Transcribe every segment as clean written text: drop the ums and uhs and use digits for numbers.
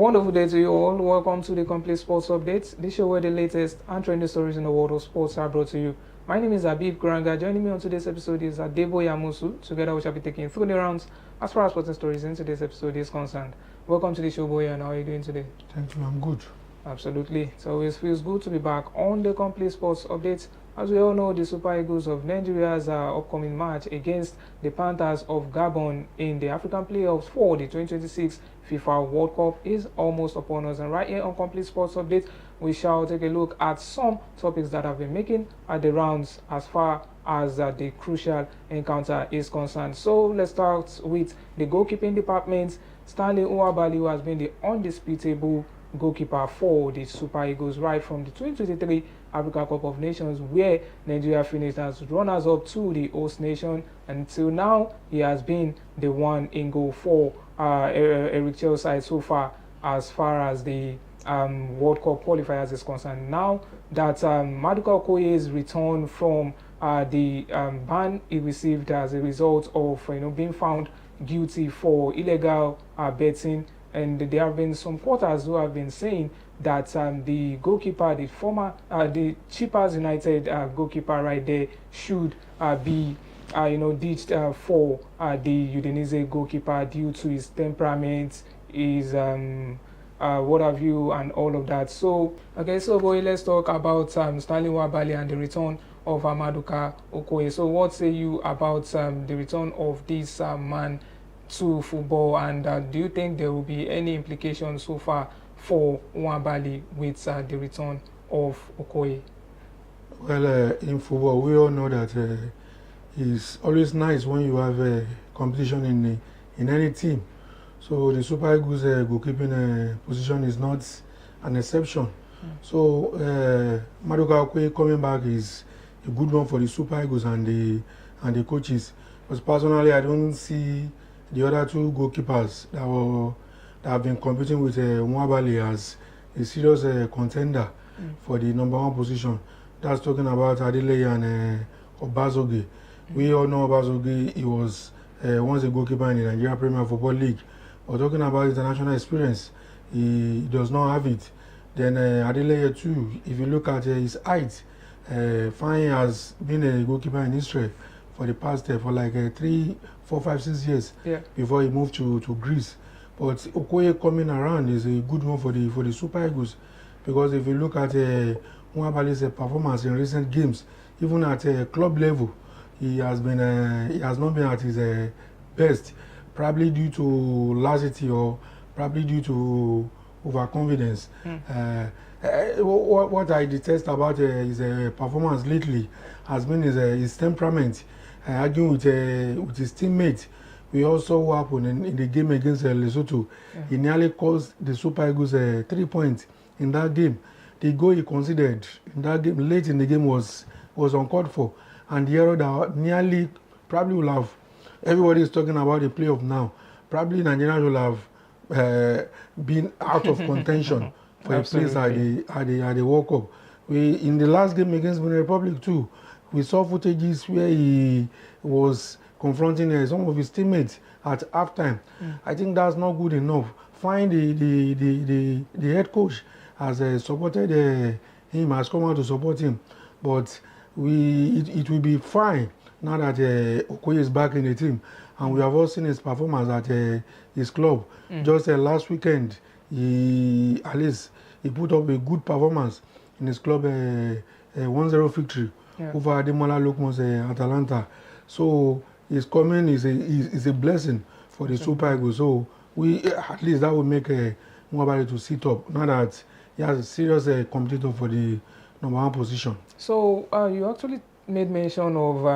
A wonderful day to you all. Welcome to the Complete Sports Updates, the show where the latest and trending stories in the world of sports are brought to you. My name is Abib Kuranga. Joining me on today's episode is Adebo Yamusu. Together we shall be taking through the rounds as far as sporting stories in today's episode is concerned. Welcome to the show, boy, and how are you doing today? Thank you, I'm good. Absolutely. It always feels good to be back on the Complete Sports Updates. As we all know, the Super Eagles of Nigeria's upcoming match against the Panthers of Gabon in the African playoffs for the 2026 FIFA World Cup is almost upon us. And right here on Complete Sports Update, we shall take a look at some topics that have been making the rounds as far as the crucial encounter is concerned. So let's start with the goalkeeping department. Stanley Nwabali, who has been the undisputable goalkeeper for the Super Eagles right from the 2023 Africa Cup of Nations, where Nigeria finished as runners-up to the host nation. Until now, he has been the one in goal for Eric Chel's side so far as the World Cup Qualifiers is concerned. Now that Maduka Okoye's return from the ban he received as a result of being found guilty for illegal betting, and there have been some quarters who have been saying that the goalkeeper, the Chippers United goalkeeper right there, should be ditched for the Udinese goalkeeper due to his temperament, his what have you, and all of that. So boy, let's talk about Stanley Nwabali and the return of Maduka Okoye. So what say you about the return of this man to football, and do you think there will be any implications so far for Nwabali with the return of Okoye? Well, in football, we all know that it's always nice when you have a competition in any team. So the Super Eagles goalkeeping position is not an exception. So Maduka Okoye coming back is a good one for the Super Eagles and the coaches. Because personally, I don't see the other two goalkeepers that have been competing with Nwabali as a serious contender for the #1 position. That's talking about Adeleye and Obasogie. We all know Obasogie. He was once a goalkeeper in the Nigeria Premier Football League. But talking about international experience, he does not have it. Then Adeleye too, if you look at his height, Fine has been a goalkeeper in Israel for the past for like 3, 4, 5, 6 years before he moved to Greece. But Okoye coming around is a good one for the Super Eagles, because if you look at Nwabali's performance in recent games, even at club level, he has not been at his best, probably due to lassity or probably due to overconfidence. What I detest about his performance lately has been his temperament. Arguing with his teammates. We also what happened in the game against Lesotho. He nearly caused the Super Eagles 3 points in that game. The goal he considered in that game late in the game was uncalled for, and the error that nearly probably will have. Everybody is talking about the playoff now. Probably Nigeria will have been out of contention for a place at the World Cup. In the last game against Benin Republic too, we saw footages where he was confronting some of his teammates at halftime. I think that's not good enough. Fine, the head coach has supported him, has come out to support him, but it will be fine now that Okoye is back in the team, and we have all seen his performance at his club. Just last weekend, he put up a good performance in his club, 1-0 victory over Ademola Lookman's Atalanta. So his coming is a blessing for the Super Eagles. So at least that will make Nwabali to sit up, now that he has a serious competitor for the #1 position. So you actually made mention of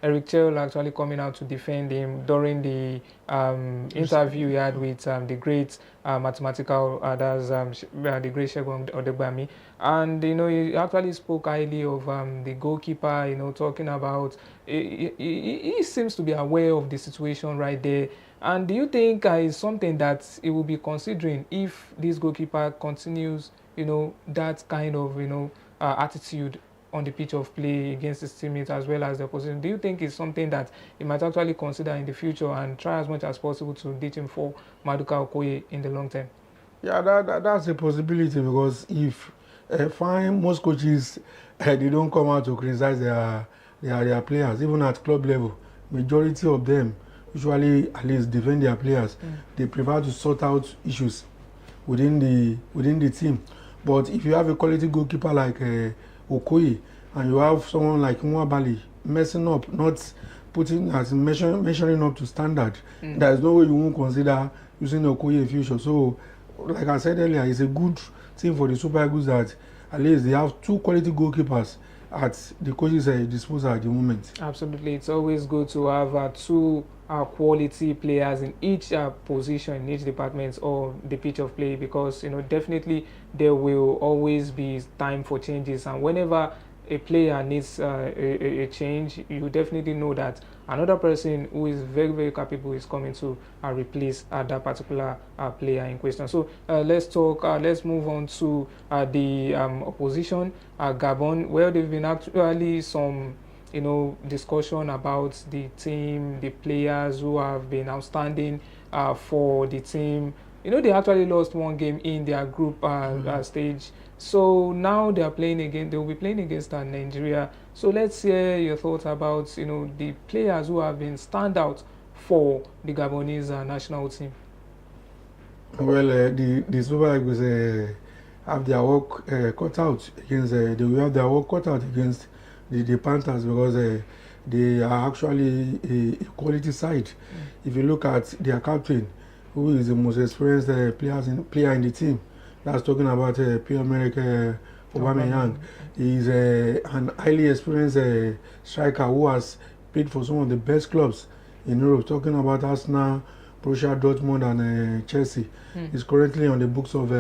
Eric Chel actually coming out to defend him during the interview he had with the great mathematical, the great Segun Odegbami, and he actually spoke highly of the goalkeeper. Talking about he seems to be aware of the situation right there. And do you think is something that he will be considering if this goalkeeper continues, that kind of attitude on the pitch of play against his teammates as well as the opposition? Do you think it's something that he might actually consider in the future and try as much as possible to ditch him for Maduka Okoye in the long term? Yeah, that's a possibility because if fine, most coaches they don't come out to criticize their players, even at club level. Majority of them usually at least defend their players. They prefer to sort out issues within the team. But if you have a quality goalkeeper like Okoye and you have someone like Nwabali messing up, not putting as measuring up to standard, there is no way you won't consider using Okoye in future. So, like I said earlier, it's a good thing for the Super Eagles that at least they have two quality goalkeepers at the coach's disposal at the moment. Absolutely, it's always good to have two quality players in each position, in each department or the pitch of play, because definitely there will always be time for changes, and whenever a player needs a change, you definitely know that another person who is very, very capable is coming to replace that particular player in question. So let's move on to the opposition, Gabon, where they've been actually some discussion about the team, the players who have been outstanding for the team. They actually lost one game in their group stage. So now they are playing again. They will be playing against Nigeria. So let's hear your thoughts about the players who have been standout for the Gabonese national team. Well, the Super Eagles have their work cut out against. They will have their work cut out against the Panthers because they are actually a quality side. If you look at their captain, who is the most experienced player in the team, that's talking about Pierre-Emerick Aubameyang. He's an highly experienced striker who has played for some of the best clubs in Europe. Talking about Arsenal, Borussia Dortmund, and Chelsea. He's currently on the books of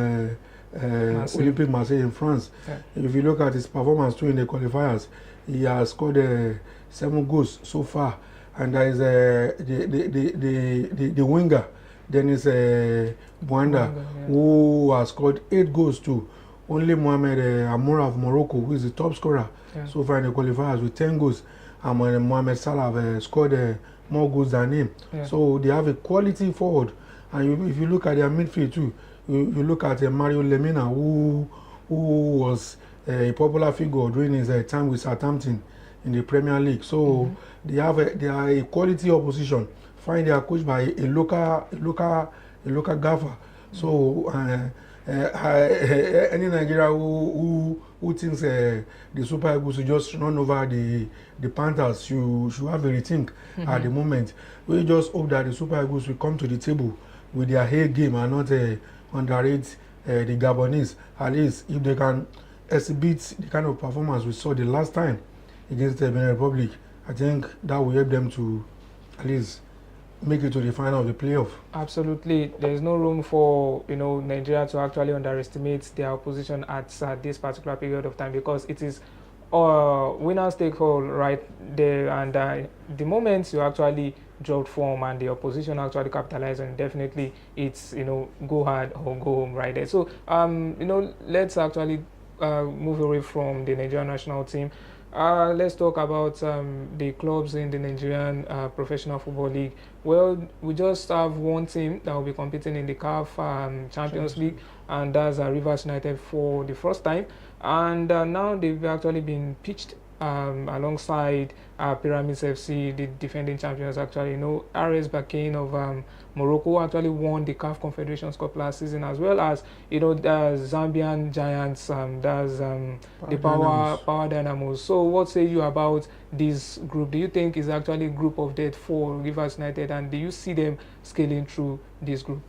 Olympique Marseille in France. Yeah. If you look at his performance too in the qualifiers, he has scored 7 goals so far, and there is the winger Dennis Bwanda, who has scored 8 goals too. Only Mohamed Amoura of Morocco, who is the top scorer so far in the qualifiers with 10 goals, and Mohamed Salah have scored more goals than him. So they have a quality forward, and if you look at their midfield too, you look at Mario Lemina, who was a popular figure during his time with Southampton in the Premier League. So they are a quality opposition. Find they are coached by a local gaffer. So any Nigeria who thinks the Super Eagles should just run over the Panthers should have a rethink at the moment. We just hope that the Super Eagles will come to the table with their A game and not underrate the Gabonese. At least if they can exhibit the kind of performance we saw the last time against the Benin Republic, I think that will help them to at least make it to the final of the playoff. Absolutely, there is no room for Nigeria to actually underestimate their opposition at this particular period of time, because it is winners take all right there, and the moment you actually dropped form and the opposition actually capitalize on, definitely it's go hard or go home right there. So let's actually move away from the Nigerian national team. Let's talk about the clubs in the Nigerian Professional Football League. Well, we just have one team that will be competing in the CAF Champions League, and that's Rivers United for the first time. And now they've actually been pitched alongside Pyramids FC, the defending champions. Actually, RS Berkane of Morocco actually won the CAF Confederations Cup last season, as well as the Zambian Giants, that's the Power Dynamos. So what say you about this group? Do you think is actually a group of death for Rivers United, and do you see them scaling through this group?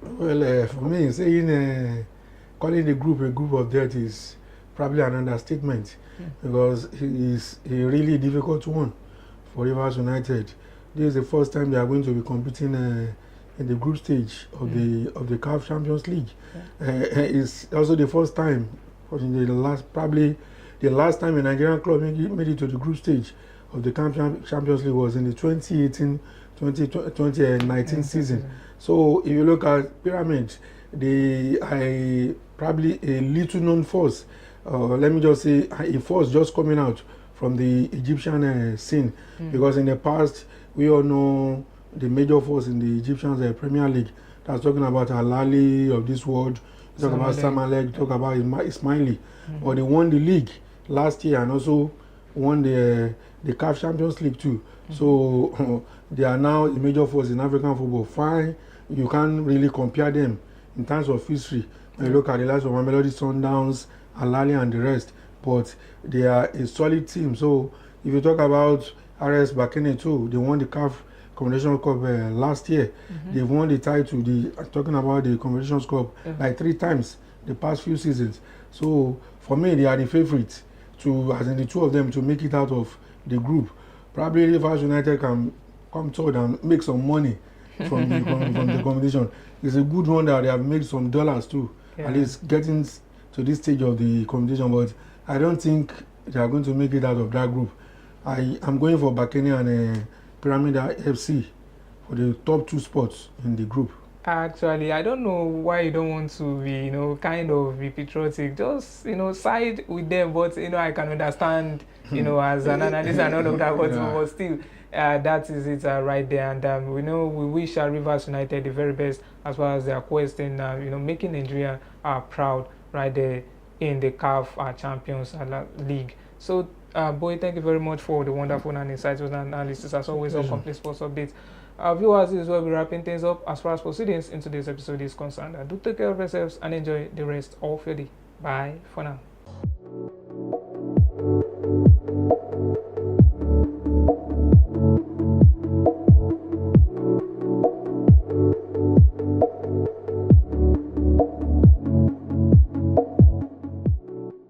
Well, for me, saying calling the group a group of death is probably an understatement, because it is a really difficult one for Rivers United. This is the first time they are going to be competing in the group stage of the CAF Champions League. It's also the first time, probably the last time a Nigerian club made it to the group stage of the Champions League was in the 2018-2019 season. So if you look at Pyramids, they are probably a little known force. Let me just say a force just coming out from the Egyptian scene, because in the past we all know the major force in the Egyptian Premier League, that's talking about Alali of this world. You talk about Samalek. Samalek, you talk about Ismaili. But they won the league last year and also won the CAF Champions League too. So they are now a major force in African football. Fine, you can't really compare them in terms of history. When you look at the likes of Mamelodi Sundowns, Alali and the rest, but they are a solid team. So if you talk about RS Bakene too, they won the CAF Confederations Cup last year. They've won the title. Talking about the Confederations Cup like 3 times the past few seasons. So for me, they are the favourites to, as in the two of them, to make it out of the group. Probably Rivers United can come third and make some money from the competition. It's a good one that they have made some dollars too. At least getting to this stage of the competition, but I don't think they are going to make it out of that group. I'm going for Bakene and Pyramid FC for the top 2 spots in the group. Actually, I don't know why you don't want to be, kind of be patriotic. Just, side with them. But, I can understand, as an analyst and all of that. But still, that is it right there. And we wish Rivers United the very best as well as their quest in, making Nigeria proud right there in the CAF Champions League. So, Boy, thank you very much for the wonderful and insightful analysis as always on Complete Sports Updates. Viewers, this is where we're wrapping things up as far as proceedings in today's episode is concerned. Do take care of yourselves and enjoy the rest of your day. Bye for now.